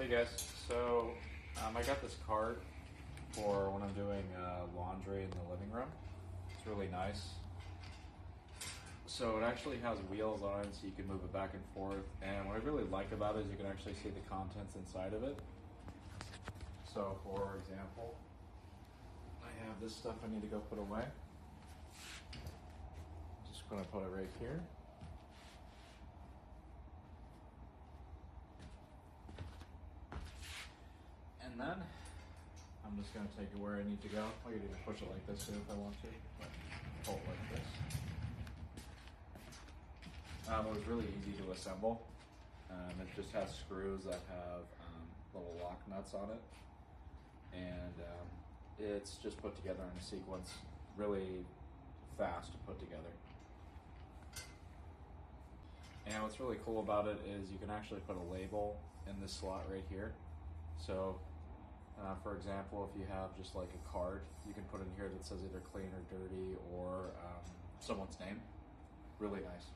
Hey guys, so I got this cart for when I'm doing laundry in the living room. It's really nice. So it actually has wheels on it so you can move it back and forth. And what I really like about it is you can actually see the contents inside of it. So for example, I have this stuff I need to go put away. I'm just gonna put it right here. And then I'm just going to take it where I need to go. I could even push it like this too if I want to, but pull it like this. It was really easy to assemble. It just has screws that have little lock nuts on it. And it's just put together in a sequence, really fast to put together. And what's really cool about it is you can actually put a label in this slot right here. So for example, if you have just like a card, you can put in here that says either clean or dirty or someone's name. Really nice.